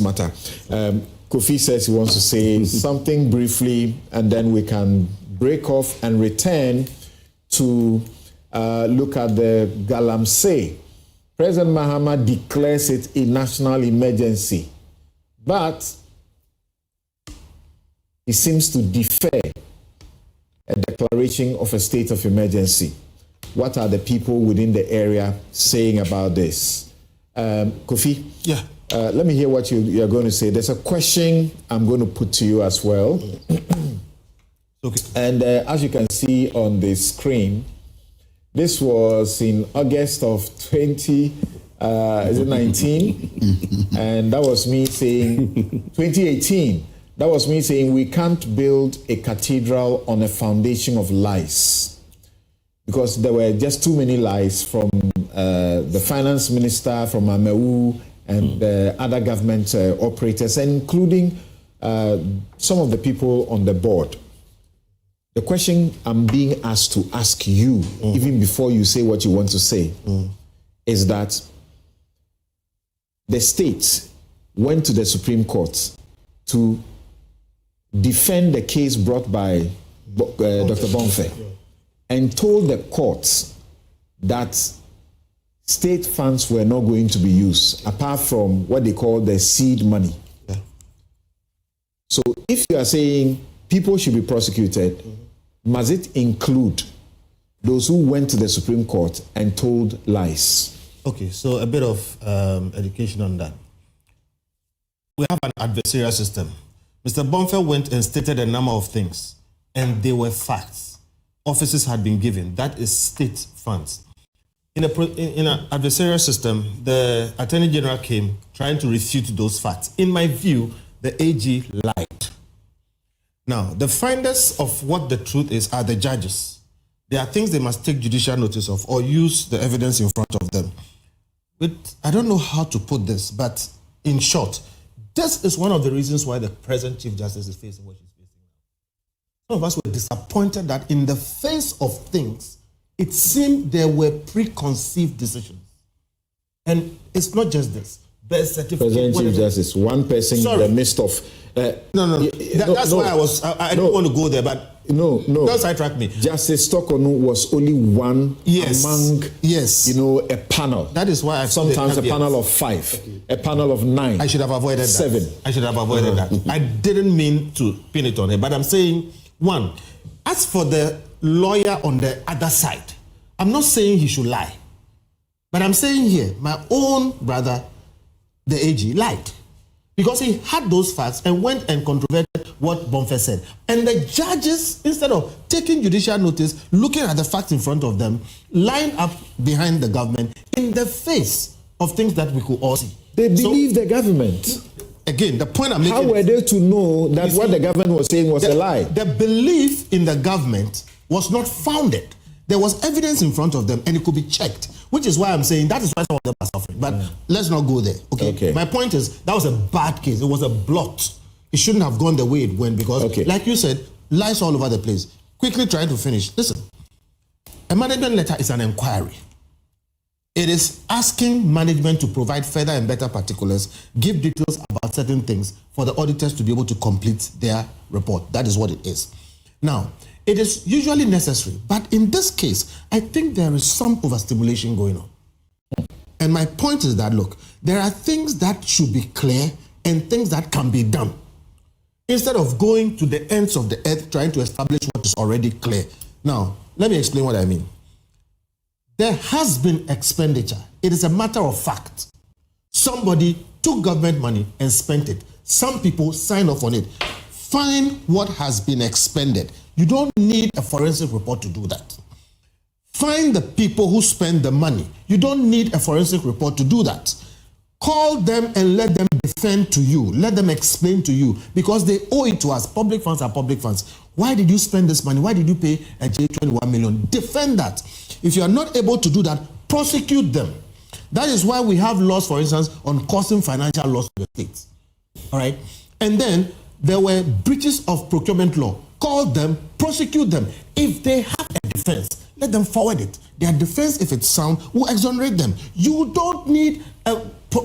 matter. Kofi says he wants to say something briefly, and then we can break off and return to look at the Galamsey. President Mahama declares it a national emergency, but he seems to defer a declaration of a state of emergency. What are the people within the area saying about this? Kofi? Yeah. Let me hear what you're going to say. There's a question I'm going to put to you as well. Okay. And as you can see on the screen, this was in August of 2019? And that was me saying, 2018. That was me saying we can't build a cathedral on a foundation of lies, because there were just too many lies from the finance minister, from Amewu, and other government operators, including some of the people on the board. The question I'm being asked to ask you, even before you say what you want to say, is that the state went to the Supreme Court to defend the case brought by Dr. Bonfe, and told the courts that state funds were not going to be used, apart from what they call the seed money. Yeah. So if you are saying people should be prosecuted, must it include those who went to the Supreme Court and told lies? Okay, so a bit of education on that. We have an adversarial system. Mr. Bonfe went and stated a number of things, and they were facts. Offices had been given. That is state funds. In an adversarial system, the Attorney General came trying to refute those facts. In my view, the AG lied. Now, the finders of what the truth is are the judges. There are things they must take judicial notice of or use the evidence in front of them. But I don't know how to put this, but in short, this is one of the reasons why the present Chief Justice is facing what she's facing now. Some of us were disappointed that in the face of things, it seemed there were preconceived decisions. And it's not just this. Birth certificate. President Chief Justice, one person in the midst of... That's why I didn't want to go there, but don't sidetrack me. Justice Tokonu was only one among, a panel. That is why sometimes a panel of 5, a panel of 9. I should have avoided 7. I should have avoided that. I didn't mean to pin it on her, but I'm saying, one, as for the lawyer on the other side, I'm not saying he should lie, but I'm saying here, my own brother, the AG, lied. Because he had those facts and went and controverted what Bonfe said. And the judges, instead of taking judicial notice, looking at the facts in front of them, lined up behind the government in the face of things that we could all see. They believe the government. Again, the point I'm making... How were they to know that what the government was saying was a lie? The belief in the government was not founded. There was evidence in front of them and it could be checked, which is why I'm saying that is why some of them are suffering. But let's not go there. Okay. My point is that was a bad case. It was a blot. It shouldn't have gone the way it went because, like you said, lies all over the place. Quickly trying to finish. Listen, a management letter is an inquiry. It is asking management to provide further and better particulars, give details about certain things for the auditors to be able to complete their report. That is what it is. Now, it is usually necessary, but in this case, I think there is some overstimulation going on. And my point is that, look, there are things that should be clear and things that can be done. Instead of going to the ends of the earth trying to establish what is already clear. Now, let me explain what I mean. There has been expenditure. It is a matter of fact. Somebody took government money and spent it. Some people signed off on it. Find what has been expended. You don't need a forensic report to do that. Find the people who spend the money. You don't need a forensic report to do that. Call them and let them defend to you. Let them explain to you because they owe it to us. Public funds are public funds. Why did you spend this money? Why did you pay a J21 million? Defend that. If you are not able to do that, prosecute them. That is why we have laws, for instance, on causing financial loss to the states. All right? And then there were breaches of procurement law. Call them, prosecute them. If they have a defense, let them forward it. Their defense, if it's sound, will exonerate them. You don't need a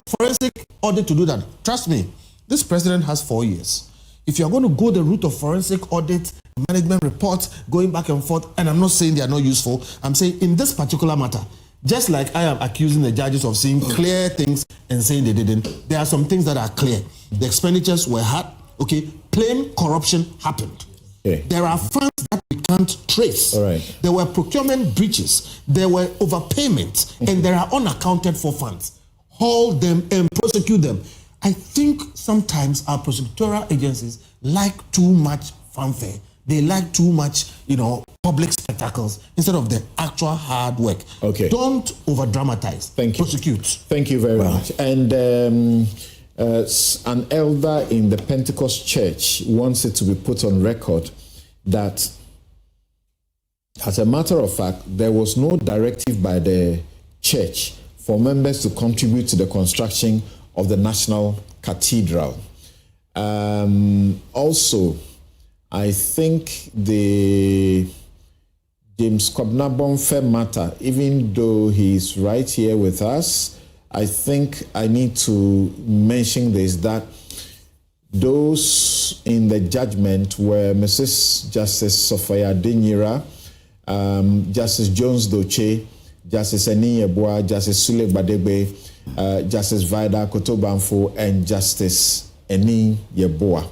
forensic audit to do that. Trust me. This president has 4 years. If you're going to go the route of forensic audit, management reports, going back and forth, and I'm not saying they are not useful, I'm saying in this particular matter, just like I am accusing the judges of seeing clear things and saying they didn't, there are some things that are clear. The expenditures were had, okay, plain corruption happened. Okay. There are funds that we can't trace. All right. There were procurement breaches, there were overpayments, and there are unaccounted for funds. Hold them and prosecute them. I think sometimes our prosecutorial agencies like too much fanfare. They like too much, public spectacles instead of the actual hard work. Okay. Don't over-dramatize. Thank you. Prosecute. Thank you very much. And an elder in the Pentecost Church wants it to be put on record that, as a matter of fact, there was no directive by the church for members to contribute to the construction of the National Cathedral. Also, I think the James Kwabena matter, even though he's right here with us, I think I need to mention this, that those in the judgment were Mrs. Justice Akufo-Addo, Justice Jones Doche, Justice Eni Yeboah, Justice Sule Gbadegbe, Justice Vida Kotobanfo, and Justice Eni Yeboah.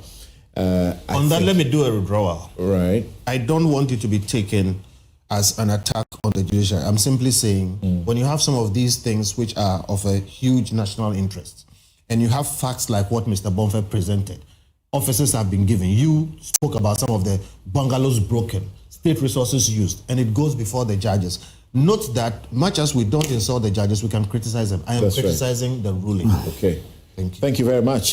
On that, let me do a withdrawal. Right. I don't want it to be taken as an attack on the judiciary. I'm simply saying, when you have some of these things which are of a huge national interest, and you have facts like what Mr. Bonfe presented, officers have been given. You spoke about some of the bungalows broken, state resources used, and it goes before the judges. Note that much as we don't insult the judges, we can criticize them. I am criticizing the ruling. Okay. Thank you. Thank you very much.